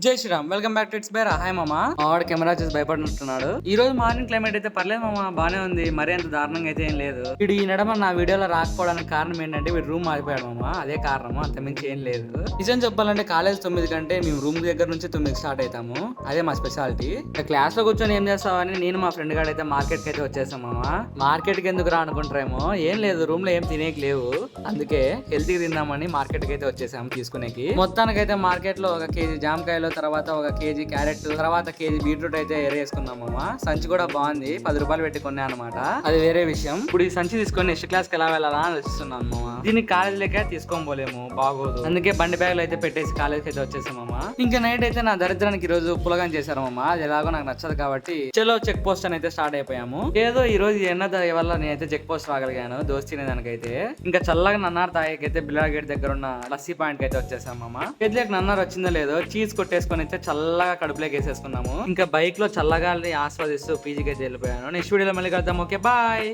జై Shriram, welcome back to its Bera. Hi మామా. మావాడు కెమెరా చూసి భయపడుతుంటున్నాడు. ఈ రోజు మార్నింగ్ క్లైమేట్ అయితే పర్లేదు మామా, బానే ఉంది. మరీ అంత దారుణంగా అయితే ఏం లేదు. వీడు ఈ నడమ నా వీడియోలో రాకపోవడానికి కారణం ఏంటంటే వీడు రూమ్ మారిపోయాడు మామా, అదే కారణము, అంతమించి ఏం లేదు. నిజం చెప్పాలంటే కాలేజ్ 9 కంటే మేము రూమ్ దగ్గర నుంచి 9 స్టార్ట్ అవుతాము, అదే మా స్పెషాలిటీ. క్లాస్ లో కూర్చొని ఏం చేస్తావని నేను మా ఫ్రెండ్ గారు అయితే మార్కెట్ కి అయితే వచ్చేసాం మామా. మార్కెట్ కి ఎందుకు రా అనుకుంటారేమో, ఏం లేదు రూమ్ లో ఏం తినేకి లేవు, అందుకే హెల్తీ తిందామని మార్కెట్ కి అయితే వచ్చేసాము తీసుకునేకి. మొత్తానికైతే మార్కెట్ లో 1 కేజీ జామకాయలు, తర్వాత 1 కేజీ క్యారెట్, తర్వాత కేజీ బీట్రూట్ అయితే ఏరేసుకున్నామమ్మా. సంచి కూడా బాగుంది, 10 రూపాయలు పెట్టి కొన్నా అనమాట, అది వేరే విషయం. ఇప్పుడు ఈ సంచి తీసుకొని నెక్స్ట్ క్లాస్ కి ఎలా వెళ్ళాలా అని ఆలోచిస్తున్నాను మామా. దీన్ని కాలేజ్ లెక్క తీసుకోబోలేము, బాగోదు, అందుకే బండి బ్యాగులు అయితే పెట్టేసి కాలేజ్ కి అయితే వచ్చేసామమ్మా. ఇంకా నైట్ అయితే నా దరిద్రానికి ఈ రోజు పులగం చేశారమ్మా, అది ఎలాగో నాకు నచ్చదు కాబట్టి చలో చెక్ పోస్ట్ అని అయితే స్టార్ట్ అయిపోయాము. ఏదో ఈ రోజు ఎన్న వల్ల నేనైతే చెక్ పోస్ట్ రాగలిగాను దోస్త్ తినేదానికైతే. ఇంకా చల్లగా నన్నారు తాగేకైతే బిల్లాడ గేట్ దగ్గర ఉన్న లస్సీ పాయింట్ కి అయితే వచ్చేసామమ్మా. పెద్దలకు నన్నారు వచ్చిందో లేదో చీజ్ కొట్టేసుకొని అయితే చల్లగా కడుపులోకి వేసేసుకున్నాము. ఇంకా బైక్ లో చల్లగా ఆస్వాదిస్తూ పీజీకి అయితే వెళ్ళిపోయాను. నెక్స్ట్ వీడియోలో మళ్ళీ కలుద్దాం. Okay bye.